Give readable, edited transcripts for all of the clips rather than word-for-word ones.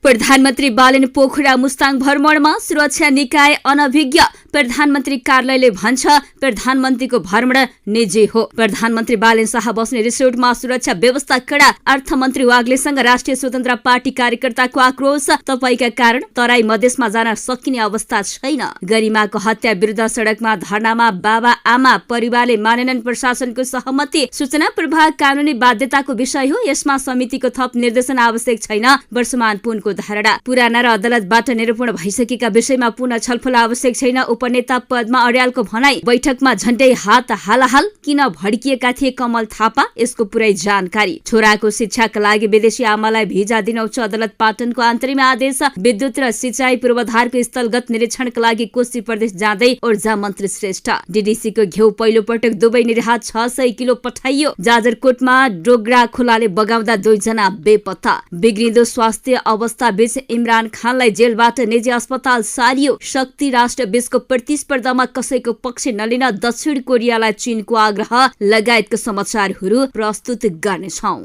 प्रधानमन्त्री बालेन पोखरा मुस्ताङ भ्रमणमा सुरक्षा निकाय अनभिज्ञ। प्रधानमन्त्री कार्यालयले भन्छ प्रधानमन्त्रीको भ्रमण निजी हो। प्रधानमन्त्री बालेन शाह बस्ने रिसोर्टमा सुरक्षा व्यवस्था कडा। अर्थमन्त्री वाग्लेसँग राष्ट्रिय स्वतन्त्र पार्टी कार्यकर्ताको आक्रोश। तपाईका कारण तराई मधेसमा जान सकिने अवस्था छैन। गरिमाको हत्या विरुद्ध सडकमा धरनामा बाबा आमा परिवारले मानेनन् प्रशासनको सहमति। सूचना प्रवाह कानूनी बाध्यताको विषय हो। यसमा समितिको थप निर्देशन आवश्यक छैन। वर्षमान पुनको धारणा। पुराना र अदालतबाट निरूपण भइसकेका विषयमा पुनः छलफल आवश्यक छैन। उपनेता पदमा अर्यालको भनाई। बैठकमा झण्डै हात हालाहाल किन भड्किएका थिए कमल थापा, यसको पुरै जानकारी। छोराको शिक्षाका लागि विदेशी आमालाई भिजा दिन उच्च अदालत पाटनको अन्तरिम आदेश। विद्युत र सिंचाई पूर्वाधारको स्थलगत निरीक्षणका लागि कोशी प्रदेश जाँदै ऊर्जा मन्त्री श्रेष्ठ। डीडीसीको घिउ पहिलो पटक दुबई निर्यात 600 किलो पठाइयो। जाजरकोटमा डोगरा खोलाले बगाउँदा 2 जना बेपत्ता। बिग्रिँदो स्वास्थ्य अवस्था बीच इमरान खानलाई जेलबाट निजी अस्पताल सारियो। शक्ति राष्ट्र बीचको प्रतिस्पर्धामा कसैको पक्ष नलिन दक्षिण कोरियालाई चीनको आग्रह लगायतका समाचारहरू प्रस्तुत गर्नेछौं।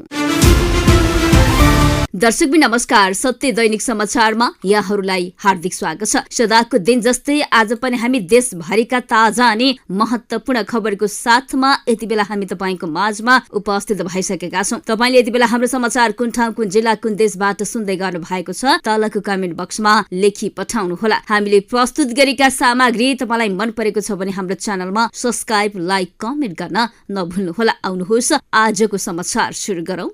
दर्शकबिन नमस्कार। सत्य दैनिक समाचारमा यहाँहरूलाई हार्दिक स्वागत छ। सदाको दिन जस्तै आज पनि हामी देशभरिका ताजा अनि महत्वपूर्ण खबरको साथमा यति बेला हामी तपाईको माझमा उपस्थित भइसकेका छौं। तपाईले यति बेला हाम्रो समाचार कुन ठाउँ कुन जिल्ला कुन देशबाट सुन्दै गर्नु भएको छ तलको कमेन्ट बक्समा लेखी पठाउनु होला। हामीले प्रस्तुत गरेका सामग्री तपाईलाई मन परेको छ भने हाम्रो च्यानलमा सब्स्क्राइब, लाइक, कमेन्ट गर्न नभुल्नु होला। आउनुहोस् आजको समाचार सुरु गरौं।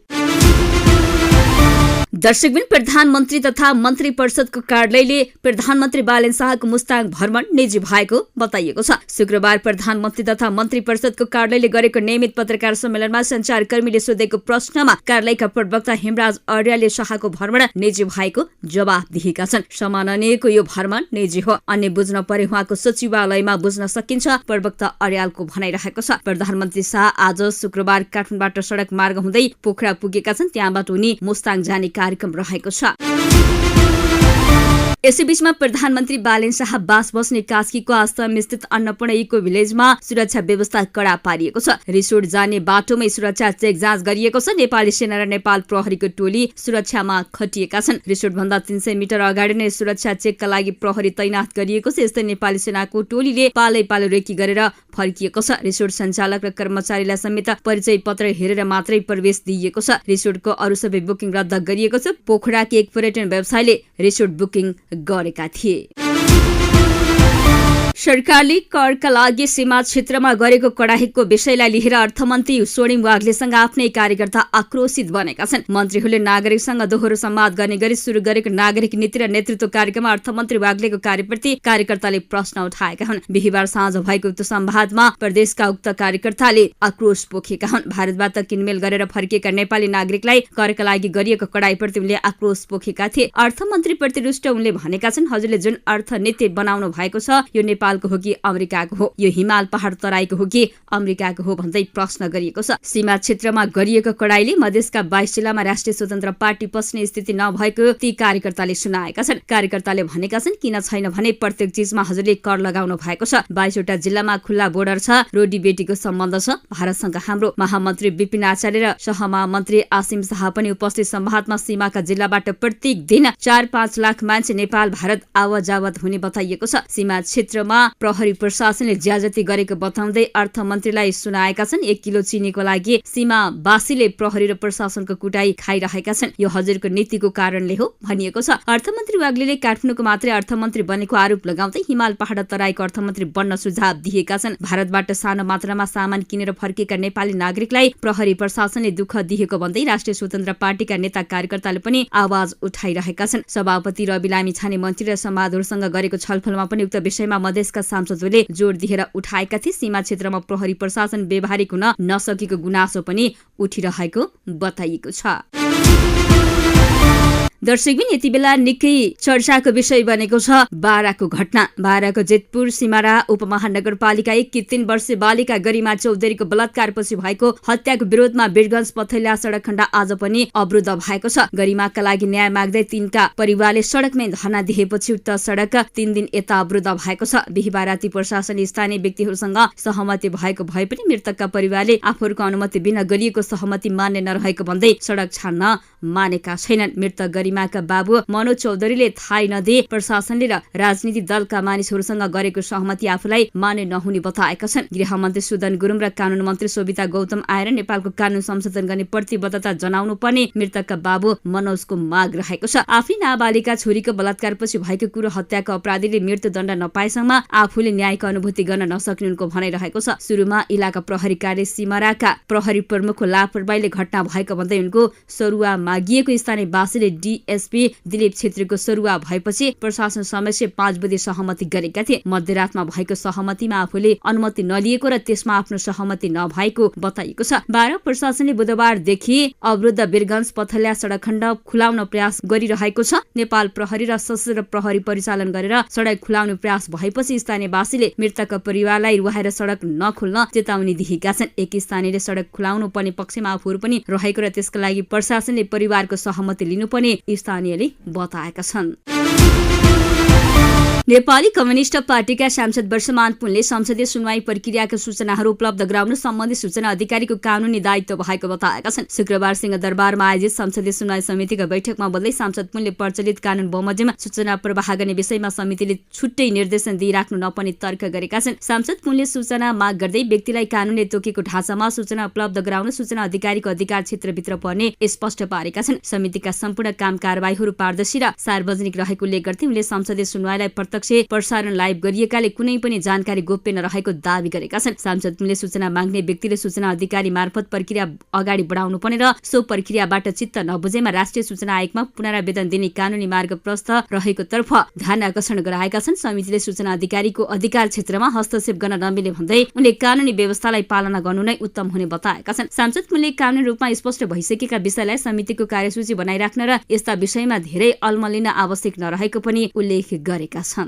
दर्शकबिन प्रधानमन्त्री तथा मन्त्री परिषदको कार्यालयले प्रधानमन्त्री बालेन शाहको मुस्ताङ भ्रमण निजी भएको बताइएको छ। शुक्रबार प्रधानमन्त्री तथा मन्त्री परिषदको कार्यालयले गरेको नियमित पत्रकार सम्मेलनमा सञ्चारकर्मीले सोधेको प्रश्नमा कार्यालयका प्रवक्ता हेमराज अर्यालले शाहको भ्रमण निजी भएको जवाफ दिएका छन्। सामान्यको यो भ्रमण निजी हो, अन्य बुझ्न परे उहाँको सचिवालयमा बुझ्न सकिन्छ, प्रवक्ता अर्यालको भनाइरहेको छ। प्रधानमन्त्री शाह आज शुक्रबार काठमाडौँबाट सडक मार्ग हुँदै पोखरा पुगेका छन्। त्यहाँबाट उनी मुस्ताङ जाने कार्यक्रम रहेको छ। यसैबीचमा प्रधानमन्त्री बालेन शाह बास बस्ने कास्कीको आश्रम स्थित अन्नपूर्ण इको भिलेजमा सुरक्षा व्यवस्था कडा पारिएको छ। रिसोर्ट जाने बाटोमै सुरक्षा चेक जाँच गरिएको छ। नेपाली सेना र नेपाल प्रहरीको टोली सुरक्षामा खटिएका छन्। रिसोर्ट भन्दा 300 मिटर अगाडि नै सुरक्षा चेकका लागि प्रहरी तैनात गरिएको छ। यस्तै नेपाली सेनाको टोलीले पालै पालो रेकी गरेर फर्किएको छ। रिसोर्ट सञ्चालक र कर्मचारीलाई समेत परिचय पत्र हेरेर मात्रै प्रवेश दिइएको छ। रिसोर्टको अरू सबै बुकिङ रद्द गरिएको छ। पोखराकी एक पर्यटन व्यवसायले रिसोर्ट बुकिङ गरेका थिए। सरकारले करका लागि सीमा क्षेत्रमा गरेको कडाहीको विषयलाई लिएर अर्थमन्त्री स्वर्णिम वाग्लेसँग आफ्नै कार्यकर्ता आक्रोशित बनेका छन्। मन्त्रीहरूले नागरिकसँग दोहोरो संवाद गर्ने गरी सुरु गरेको नागरिक नीति र नेतृत्व कार्यक्रममा अर्थमन्त्री वाग्लेको कार्यप्रति कार्यकर्ताले प्रश्न उठाएका हुन्। बिहिबार साँझ भएको उक्त संवादमा प्रदेशका उक्त कार्यकर्ताले आक्रोश पोखेका हुन्। भारतबाट किनमेल गरेर फर्किएका नेपाली नागरिकलाई करका लागि गरिएको कडाईप्रति उनले आक्रोश पोखेका थिए। अर्थमन्त्रीप्रति रुष्ट उनले भनेका छन्, हजुरले जुन अर्थनीति बनाउनु भएको छ यो नेपालको हो कि अमेरिकाको हो, यो हिमाल पहाड तराईको हो कि अमेरिकाको हो भन्दै प्रश्न गरिएको छ। सीमा क्षेत्रमा गरिएको कडाईले मधेसका 22 जिल्लामा राष्ट्रिय स्वतन्त्र पार्टी पस्ने स्थिति नभएको ती कार्यकर्ताले सुनाएका छन्। कार्यकर्ताले भनेका छन्, किन छैन भने प्रत्येक चीजमा हजुरले कर लगाउनु भएको छ। 22 वटा जिल्लामा खुल्ला बोर्डर छ, रोटी बेटीको सम्बन्ध छ भारतसँग। हाम्रो महामन्त्री विपिन आचार्य र सहमहामन्त्री आसिम शाह पनि उपस्थित संवादमा सीमाका जिल्लाबाट प्रत्येक दिन 4-5 लाख मान्छे नेपाल भारत आवत हुने बताइएको छ। सीमा क्षेत्रमा प्रहरी प्रशासनले ज्याजती गरेको बताउँदै अर्थमन्त्रीलाई सुनाएका छन्। 1 किलो चिनीको लागि सीमावासीले प्रहरी र प्रशासनको कुटाई खाइरहेका छन्। यो हजुरको नीतिको कारणले हो भनिएको छ। अर्थमन्त्री वाग्लेले काठमाडौँको मात्रै अर्थमन्त्री बनेको आरोप लगाउँदै हिमाल पहाड तराईको अर्थमन्त्री बन्न सुझाव दिएका छन्। भारतबाट सानो मात्रामा सामान किनेर फर्केका नेपाली नागरिकलाई प्रहरी प्रशासनले दुःख दिएको भन्दै राष्ट्रिय स्वतन्त्र पार्टीका नेता कार्यकर्ताले पनि आवाज उठाइरहेका छन्। सभापति रवि लामी छाने मन्त्री र संवादहरूसँग गरेको छलफलमा पनि उक्त विषयमा मधेसका सांसदहरूले जोड दिएर उठाएका थिए। सीमा क्षेत्रमा प्रहरी प्रशासन व्यवहारिक हुन नसकेको गुनासो पनि उठिरहेको बताइएको छ। दर्शकबिन यति बेला निकै चर्चाको विषय बनेको छ बाराको घटना। बाराको जेतपुर सिमारा उपमहानगरपालिका 1 की 3 वर्षीय बालिका गरिमा चौधरीको बलात्कारपछि भएको हत्याको विरोधमा वीरगञ्ज पथैला सडक खण्ड आज पनि अवरुद्ध भएको छ। गरिमाका लागि न्याय माग्दै तिनका परिवारले सडकमै धरना दिएपछि उक्त सडक 3 दिन यता अवरुद्ध भएको छ। बिहिबार राति प्रशासनले स्थानीय व्यक्तिहरूसँग सहमति भएको भए पनि मृतकका परिवारले आफूहरूको अनुमति बिना गरिएको सहमति मान्ने नरहेको भन्दै सडक छान्न मानेका छैनन्। मृतक गरिमाका बाबु मनोज चौधरीले थाहै नदिए प्रशासनले र राजनीतिक दलका मानिसहरूसँग गरेको सहमति आफूलाई मान्य नहुने बताएका छन्। गृहमन्त्री सुदन गुरुङ र कानून मन्त्री शोभिता गौतम आएर नेपालको कानून संशोधन गर्ने प्रतिबद्धता जनाउनु पर्ने मृतकका बाबु मनोजको माग रहेको छ। आफ्नै नाबालिका छोरीको बलात्कारपछि भएको कुरो हत्याको अपराधीले मृत्युदण्ड नपाएसम्म आफूले न्यायको अनुभूति गर्न नसक्ने उनको भनाइरहेको छ। सुरुमा इलाका प्रहरी कार्य सिमराका प्रहरी प्रमुखको लापरवाहीले घटना भएको भन्दै उनको सरुवा मागिएको स्थानीयवासीले डीएसपी दिलीप छेत्रीको सरुवा भएपछि प्रशासन समक्ष 5 बुँदे सहमति गरेका थिए। मध्यरातमा भएको सहमतिमा आफूले अनुमति नलिएको र त्यसमा आफ्नो सहमति नभएको बताइएको छ। बारा प्रशासनले बुधबारदेखि अवरुद्ध वीरगञ्ज पथल्या सडक खण्ड खुलाउन प्रयास गरिरहेको छ। नेपाल प्रहरी र सशस्त्र प्रहरी परिचालन गरेर सडक खुलाउने प्रयास भएपछि स्थानीयवासीले मृतकका परिवारलाई रुवाएर सडक नखोल्न चेतावनी दिएका छन्। एक स्थानीयले सडक खुलाउनु पर्ने पक्षमा आफूहरू पनि रहेको र त्यसका लागि प्रशासनले परिवारको सहमति लिनुपर्ने स्थानीयले बताएका छन्। नेपाली कम्युनिस्ट पार्टीका सांसद वर्षमान पुनले संसदीय सुनवाई प्रक्रियाका सूचनाहरू उपलब्ध गराउन सम्बन्धित सूचना अधिकारीको कानूनी दायित्व भएको बताएका छन्। शुक्रबार सिंहदरबारमा आयोजित संसदीय सुनवाई समितिको बैठकमा बोल्दै सांसद पुनले प्रचलित कानून बमोजिम सूचना प्रवाह गर्ने विषयमा समितिले छुट्टै निर्देशन दिइराख्नु नपर्ने तर्क गरेका छन्। सांसद पुनले सूचना माग गर्दै व्यक्तिलाई कानूनले तोकेको ढाँचामा सूचना उपलब्ध गराउन सूचना अधिकारीको अधिकार क्षेत्रभित्र पर्ने स्पष्ट पारेका छन्। समितिका सम्पूर्ण काम कारबाहीहरू पारदर्शी र सार्वजनिक रहेको उल्लेख गर्दै उनले संसदीय सुनवाईलाई प्रसारण लाइभ गरिएकाले कुनै पनि जानकारी गोप्य नरहेको दावी गरेका छन्। सांसद पुनले सूचना माग्ने व्यक्तिले सूचना अधिकारी मार्फत प्रक्रिया अगाडि बढाउनु पर्ने र सो प्रक्रियाबाट चित्त नबुझेमा राष्ट्रिय सूचना आयोगमा पुनरावेदन दिने कानूनी मार्ग प्रस्थ रहेको तर्फ ध्यान आकर्षण गराएका छन्। समितिले सूचना अधिकारीको अधिकार क्षेत्रमा हस्तक्षेप गर्न नमिले भन्दै उनले कानूनी व्यवस्थालाई पालना गर्नु नै उत्तम हुने बताएका छन्। सांसद पुनले कानूनी रूपमा स्पष्ट भइसकेका विषयलाई समितिको कार्यसूची बनाइराख्न र यस्ता विषयमा धेरै अलमलिन आवश्यक नरहेको पनि उल्लेख गरेका छन्।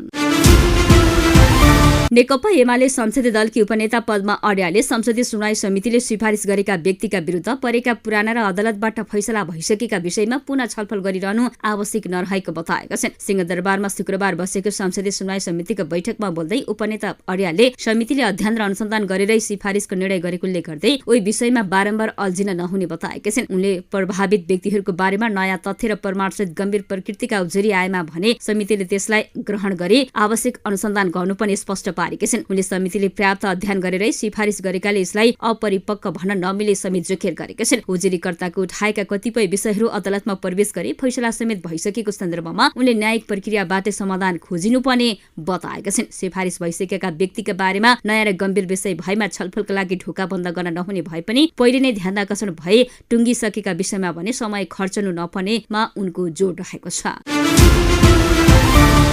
नेकपा एमाले संसदीय दलकी उपनेता पद्मा अर्यालले संसदीय सुनवाई समितिले सिफारिस गरेका व्यक्तिका विरुद्ध परेका पुराना र अदालतबाट फैसला भइसकेका विषयमा पुनः छलफल गरिरहनु आवश्यक नरहेको बताएका छन्। सिंहदरबारमा शुक्रबार बसेको संसदीय सुनवाई समितिको बैठकमा बोल्दै उपनेता अर्यालले समितिले अध्ययन र अनुसन्धान गरेरै सिफारिसको निर्णय गरेको उल्लेख गर्दै ओही विषयमा बारम्बार अल्झिन नहुने बताएका छन्। उनले प्रभावित व्यक्तिहरूको बारेमा नयाँ तथ्य र प्रमाणसहित गम्भीर प्रकृतिका उजुरी आएमा भने समितिले त्यसलाई ग्रहण गरी आवश्यक अनुसन्धान गर्नुपर्ने स्पष्ट पारेका छन्। उनले समितिले पर्याप्त अध्ययन गरेरै सिफारिस गरेकाले यसलाई अपरिपक्व भन्न नमिले समेत जोखेर गरेका छन्। उजुरीकर्ताको उठाएका कतिपय विषयहरू अदालतमा प्रवेश गरी फैसला समेत भइसकेको सन्दर्भमा उनले न्यायिक प्रक्रियाबाट समाधान खोजिनुपर्ने बताएका छन्। सिफारिस भइसकेका व्यक्तिका बारेमा नयाँ र गम्भीर विषय भएमा छलफलका लागि ढोका बन्द गर्न नहुने भए पनि पहिले नै ध्यान आकर्षण भए टुङ्गिसकेका विषयमा भने समय खर्चनु नपर्नेमा उनको जोड रहेको छ।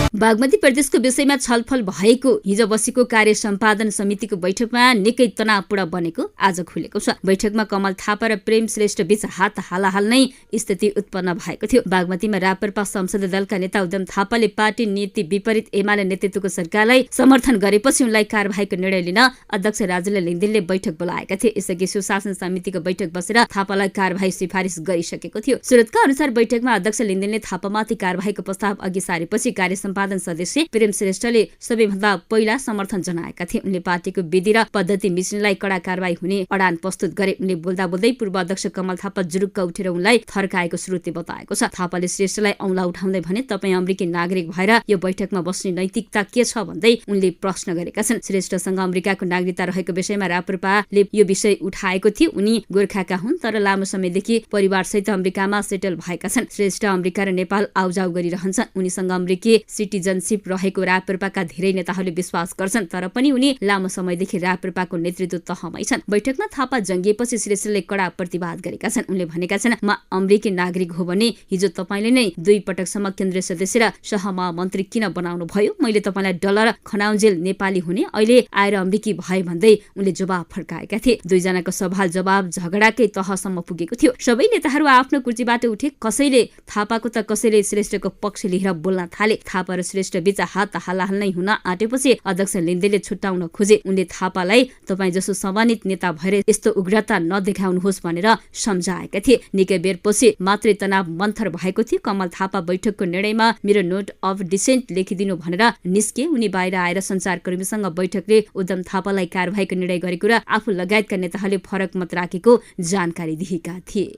बागमती प्रदेशको विषयमा छलफल भएको हिजो बसेको कार्य सम्पादन समितिको बैठकमा निकै तनावपूर्ण बनेको आज खुलेको छ। बैठकमा कमल थापा र प्रेम श्रेष्ठ बीच हात हालाहाल नै स्थिति उत्पन्न भएको थियो। बागमतीमा राप्रपा संसदीय दलका नेता उद्धम थापाले पार्टी नीति विपरीत एमाले नेतृत्वको सरकारलाई समर्थन गरेपछि उनलाई कार्यवाहीको निर्णय लिन अध्यक्ष राजेन्द्र लिङ्गदेनले बैठक बोलाएका थिए। यसअघि सुशासन समितिको बैठक बसेर थापालाई कार्यवाही सिफारिस गरिसकेको थियो। सुरतका अनुसार बैठकमा अध्यक्ष लिङ्गदेनले थापामाथि कार्यवाहीको प्रस्ताव अघि सारेपछि कार्य सम्पादन सदस्य प्रेम श्रेष्ठले सबैभन्दा पहिला समर्थन जनाएका थिए। उनले पार्टीको विधि र पद्धति मिच्नेलाई कडा कारबाही हुने अडान प्रस्तुत गरे। उनले बोल्दा बोल्दै पूर्व अध्यक्ष कमल थापा जुरुक्क उठेर उनलाई थर्काएको श्रुति बताएको छ। थापाले श्रेष्ठलाई औंला उठाउँदै भने तपाईँ अमेरिकी नागरिक भएर यो बैठकमा बस्ने नैतिकता के छ भन्दै उनले प्रश्न गरेका छन्। श्रेष्ठसँग अमेरिकाको नागरिकता रहेको विषयमा राप्रपाले यो विषय उठाएको थियो। उनी गोर्खाका हुन् तर लामो समयदेखि परिवारसहित अमेरिकामा सेटल भएका छन्। श्रेष्ठ अमेरिका र नेपाल आउजाउ गरिरहन्छन्। उनीसँग अमेरिकी सिटिजनशिप रहेको राप्रपाका धेरै नेताहरूले विश्वास गर्छन् तर पनि उनी लामो समयदेखि राप्रपाको नेतृत्व तहमै छन्। बैठकमा थापा जंगिएपछि श्रेष्ठले कडा प्रतिवाद गरेका छन्। उनले भनेका छन् म अमेरिकी नागरिक हो भने हिजो तपाईले नै 2 पटकसम्म केन्द्रीय सदस्य र सहमन्त्री किन बनाउनु भयो? मैले तपाईलाई डलर खनाउन्जेल नेपाली हुने अहिले आएर अमेरिकी भए भन्दै उनले जवाब फर्काएका थिए। दुईजनाको सवाल जवाब झगडाकै तहसम्म पुगेको थियो। सबै नेताहरू आफ्नो कुर्सीबाट उठे। कसैले थापाको त कसैले श्रेष्ठको पक्ष लिएर बोल्न थाले। थापा र श्रेष्ठ बीच हात हालाहाल नै हुन आँटेपछि अध्यक्ष लिङ्गदेनले छुट्याउन खोजे। उनले थापालाई तपाईँ जसो सम्मानित नेता भएर यस्तो उग्रता नदेखाउनुहोस् भनेर सम्झाएका थिए। निकै बेरपछि मात्रै तनाव मन्थर भएको थियो। कमल थापा बैठकको निर्णयमा मेरो नोट अफ डिसेन्ट लेखिदिनु भनेर निस्के। उनी बाहिर आएर सञ्चारकर्मीसँग बैठकले उद्धम थापालाई कार्यवाहीको निर्णय गरेको र आफू लगायतका नेताहरूले फरक मत राखेको जानकारी दिएका थिए।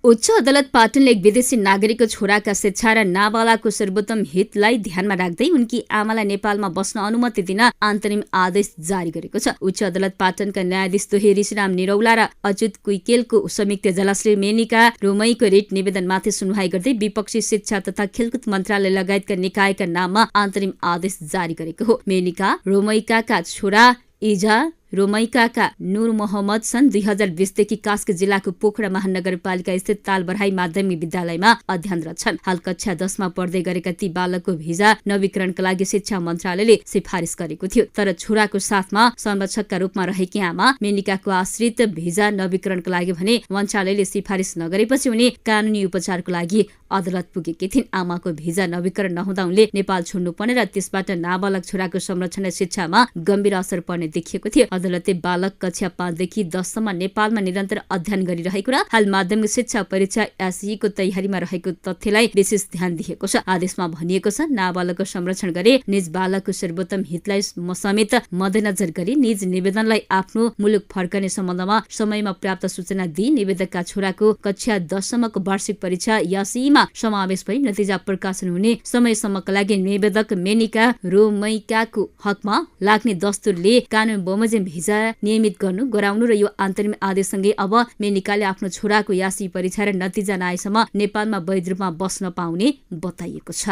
उच्च अदालत पाटनले एक विदेशी नागरिकको छोराका शिक्षा र नाबालकको सर्वोत्तम हितलाई ध्यानमा राख्दै उनकी आमालाई नेपालमा बस्न अनुमति दिन अन्तरिम आदेश जारी गरेको छ। उच्च अदालत पाटनका न्यायाधीश दोहे ऋषिराम निरौला र अच्युत कुइकेलको संयुक्त इजलासले मेनिका रोमईको रिट निवेदनमाथि सुनवाई गर्दै विपक्षी शिक्षा तथा खेलकुद मन्त्रालय लगायतका निकायका नाममा अन्तरिम आदेश जारी गरेको हो। मेनिका रोमईका छोरा इजा रोमैकाका नूर मोहम्मद सन् 2020 देखि कास्की जिल्लाको पोखरा महानगरपालिका स्थित तालबराई माध्यमिक विद्यालयमा अध्ययनरत छन्। हाल कक्षा 10 मा पढ्दै गरेका ती बालकको भिजा नवीकरणका लागि शिक्षा मन्त्रालयले सिफारिस गरेको थियो। तर छोराको साथमा संरक्षकका रूपमा रहेकी आमा मेनिकाको आश्रित भिजा नवीकरणका लागि भने मन्त्रालयले सिफारिस नगरेपछि उनी कानूनी उपचारको लागि अदालत पुगेकी थिइन्। आमाको भिजा नवीकरण नहुँदा उनले नेपाल छोड्नुपर्ने र त्यसबाट नाबालक छोराको संरक्षण शिक्षामा गम्भीर असर पर्ने देखिएको थियो। अदालतले बालक कक्षा 5 देखि 10 सम्म नेपालमा निरन्तर अध्ययन गरिरहेको र हाल माध्यमिक शिक्षा परीक्षा एसई को तयारीमा रहेको तथ्यलाई विशेष ध्यान दिएको छ। आदेशमा भनिएको छ नाबालकको संरक्षण गरे निज बालकको सर्वोत्तम हितलाई समेत मध्यनजर गरी निज निवेदनलाई आफ्नो मुलुक फर्कने सम्बन्धमा समयमा पर्याप्त सूचना दिई निवेदकका छोराको कक्षा 10 सम्मको वार्षिक परीक्षा एसईमा समावेश भई नतिजा प्रकाशन हुने समयसम्मका लागि निवेदक मेनिका रोमैकाको हकमा लाग्ने दस्तुरले कानून बमोजिम भिजा नियमित गराउनु र यो अन्तरिम आदेशसँगै अब मेनिकाले आफ्नो छोराको यासी परीक्षा र नतिजा नआएसम्म नेपालमा वैध रूपमा बस्न पाउने बताइएको छ।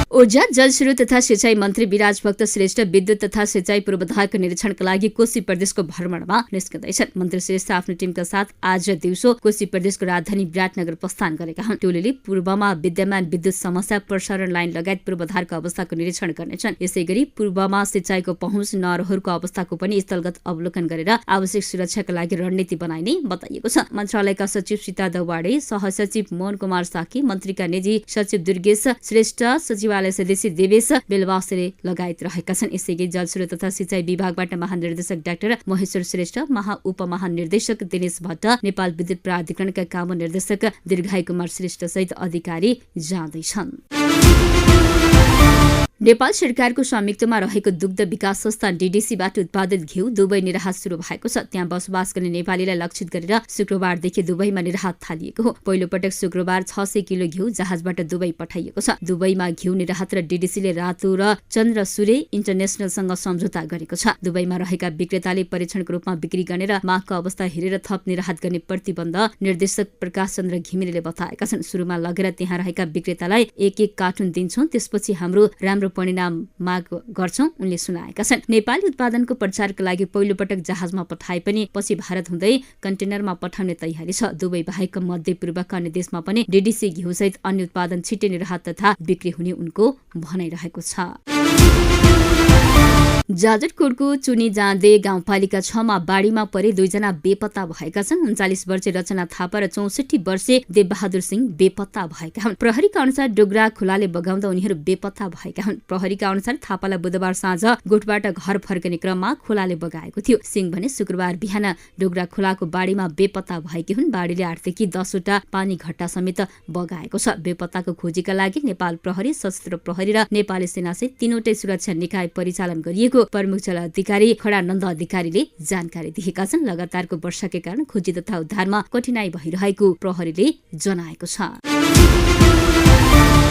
ऊर्जा जलस्रोत तथा सिंचाई मन्त्री विराज भक्त श्रेष्ठ विद्युत तथा सिंचाई पूर्वाधारको निरीक्षणका लागि कोशी प्रदेशको भ्रमणमा निस्कँदैछन्। मन्त्री श्रेष्ठ आफ्नो टिमका साथ आज दिउँसो कोशी प्रदेशको राजधानी विराटनगर प्रस्थान गरेका हुन्। टोलीले पूर्वमा विद्यमान विद्युत समस्या, प्रसारण लाइन लगायत पूर्वाधारको अवस्थाको निरीक्षण गर्नेछन्। यसैगरी पूर्वमा सिंचाईको पहुँच नहरहरूको अवस्थाको पनि स्थलगत अवलोकन गरेर आवश्यक सुरक्षाका लागि रणनीति बनाइने बताइएको छ। मन्त्रालयका सचिव सीता दौवाडे, सहसचिव मोहन कुमार साकी, मन्त्रीका निजी सचिव दुर्गेश श्रेष्ठ, सचिवालय सदस्य देवेश बेलवासले लगायत रहेका छन्। यसैगरी जलस्रोत तथा सिंचाई विभागबाट महानिर्देशक डाक्टर महेश्वर श्रेष्ठ, उपमहानिर्देशक दिनेश भट्ट, नेपाल विद्युत प्राधिकरणका काम निर्देशक दीर्घायु कुमार श्रेष्ठ सहित अधिकारी जाँदैछन्। नेपाल सरकारको स्वामित्वमा रहेको दुग्ध विकास संस्थान डीडीसीबाट उत्पादित घिउ दुबई निर्यात सुरु भएको छ। त्यहाँ बसोबास गर्ने नेपालीलाई लक्षित गरेर शुक्रबारदेखि दुबईमा निर्यात थालिएको हो। पहिलो पटक शुक्रबार 600 किलो घिउ जहाजबाट दुबई पठाइएको छ। दुबईमा घिउ निर्यात र डीडीसीले रातो र चन्द्र सूर्य इन्टरनेशनलसँग सम्झौता गरेको छ। दुबईमा रहेका विक्रेताले परीक्षणको रूपमा बिक्री गर्ने र मागको अवस्था हेरेर थप निर्यात गर्ने प्रतिबन्ध निर्देशक प्रकाश चन्द्र घिमिरेले बताएका छन्। सुरुमा लगेर त्यहाँ रहेका विक्रेतालाई एक कार्टुन दिन्छौं, त्यसपछि हाम्रो राम्रो परिणाम माग गर्छौं, उनले सुनाएका छन्। नेपाली उत्पादनको प्रचारका लागि पहिलो पटक जहाजमा पठाए पनि पछि भारत हुँदै कन्टेनरमा पठाउने तयारी छ। दुबई बाहेक मध्य पूर्वका अन्य देशमा पनि डीडीसी घिउ सहित अन्य उत्पादन छिट्टै निर्यात तथा बिक्री हुने उनको भनाइरहेको छ। जाजरकोटको चुनी जाँदे गाउँपालिका 6 मा बाढीमा परे 2 जना बेपत्ता भएका छन्। 39 वर्षीय रचना थापा र 64 वर्षीय देवबहादुर सिंह बेपत्ता भएका हुन्। प्रहरीका अनुसार डोगरा खोलाले बगाउँदा उनीहरू बेपत्ता भएका हुन्। प्रहरीका अनुसार थापालाई बुधबार साँझ गोठबाट घर फर्कने क्रममा खोलाले बगाएको थियो। सिंह भने शुक्रबार बिहान डोगरा खोलाको बाढीमा बेपत्ता भएकी हुन्। बाढीले 8 देखि 10 वटा पानी घट्टा समेत बगाएको छ। बेपत्ताको खोजीका लागि नेपाल प्रहरी, सशस्त्र प्रहरी र नेपाली सेनासहित 3वटै सुरक्षा निकाय परिचालन गरिएको प्रमुख जल अधिकारी खडानन्द अधिकारीले जानकारी दिएका छन्। लगातारको वर्षाकै कारण खोजी तथा उद्धारमा कठिनाई भइरहेको प्रहरीले जनाएको छ।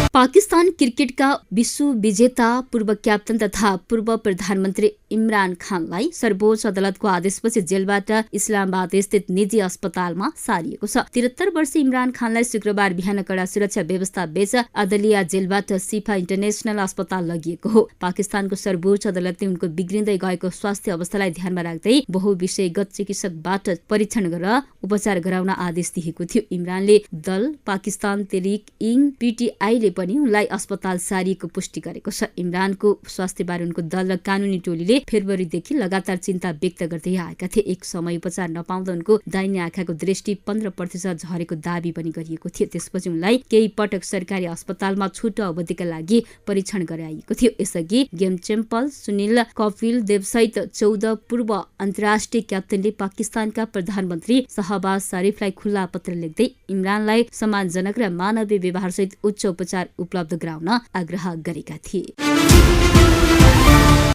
पाकिस्तान क्रिकेटका विश्व विजेता पूर्व क्याप्टन तथा पूर्व प्रधानमन्त्री इमरान खानलाई सर्वोच्च अदालतको आदेशपछि जेलबाट इस्लामाबाद स्थित निजी अस्पतालमा सारिएको छ। 73 वर्षीय इमरान खानलाई शुक्रबार बिहान कडा सुरक्षा व्यवस्था बीच अदलिया जेलबाट सिफा इन्टरनेशनल अस्पताल लगिएको हो। पाकिस्तानको सर्वोच्च अदालतले उनको बिग्रिँदै गएको स्वास्थ्य अवस्थालाई ध्यानमा राख्दै बहुविषयगत चिकित्सकबाट परीक्षण गरेर उपचार गराउन आदेश दिएको थियो। इमरानले दल पाकिस्तान तेहरिक इङ पीटीआईले पनि उनलाई अस्पताल सारिएको पुष्टि गरेको छ। इमरानको स्वास्थ्यबारे उनको दल र कानूनी टोलीले फेब्रुअरीदेखि लगातार चिन्ता व्यक्त गर्दै आएका थिए। एक समय उपचार नपाउँदा उनको दाहिने आँखाको दृष्टि 15% झरेको दाबी पनि गरिएको थियो। त्यसपछि उनलाई केही पटक सरकारी अस्पतालमा छोटो अवधिका लागि परीक्षण गराइएको थियो। यसअघि गेम च्याम्पियन सुनिल कपिल देव सहित 14 पूर्व अन्तर्राष्ट्रिय क्याप्टेनले पाकिस्तानका प्रधानमन्त्री शहबाज शरीफलाई खुल्ला पत्र लेख्दै इमरानलाई सम्मानजनक र मानवीय व्यवहार सहित उच्च उपचार उपलब्ध गराउन आग्रह गरेका थिए।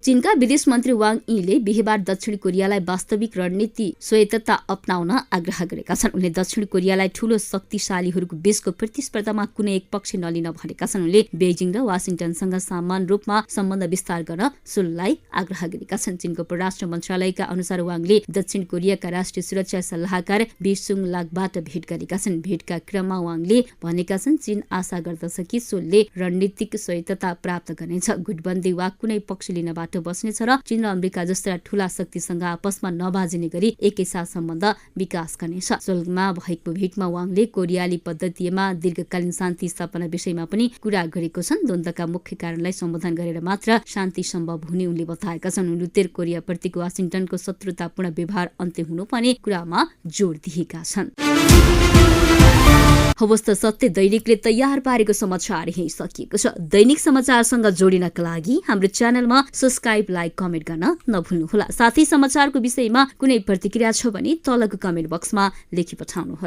चीनका विदेश मन्त्री वाङ यीले बिहीबार दक्षिण कोरियालाई वास्तविक रणनीति स्वायत्तता अपनाउन आग्रह गरेका छन्। उनले दक्षिण कोरियालाई ठूलो शक्तिशालीहरूको बीचको प्रतिस्पर्धामा कुनै एक पक्ष नलिन भनेका छन्। उनले बेजिङ र वाशिंटनसँग समान रूपमा सम्बन्ध विस्तार गर्न सोललाई आग्रह गरेका छन्। चीनको परराष्ट्र मन्त्रालयका अनुसार वाङले दक्षिण कोरियाका राष्ट्रिय सुरक्षा सल्लाहकार बी सुङ लागबाट भेट गरेका छन्। भेटका क्रममा वाङले भनेका छन् चीन आशा गर्दछ कि सोलले रणनीतिक स्वायत्तता प्राप्त गर्नेछ, गुटबन्दी वा कुनै पक्ष लिनबाट बस्नेछ र चीन र अमेरिका जस्ता ठूला शक्तिसँग आपसमा नबाजिने गरी एकैसाथ सम्बन्ध विकास गर्नेछ। सोलमा भएको भेटमा वाङले कोरियाली पद्धतिमा दीर्घकालीन शान्ति स्थापना विषयमा पनि कुरा गरेको छन्। द्वन्द्वका मुख्य कारणलाई सम्बोधन गरेर मात्र शान्ति सम्भव हुने उनले बताएका छन्। उनले उत्तर कोरिया प्रतिको वाशिंटनको शत्रुतापूर्ण व्यवहार अन्त्य हुनुपर्ने कुरामा जोड दिएका छन्। हवस् त सत्य दैनिकले तयार पारेको समाचार यही सकिएको छ। दैनिक समाचारसँग जोडिनका लागि हाम्रो च्यानलमा सब्स्क्राइब, लाइक, कमेन्ट गर्न नभुल्नुहोला। साथै समाचारको विषयमा कुनै प्रतिक्रिया छ भने तलको कमेन्ट बक्समा लेखी पठाउनुहोला।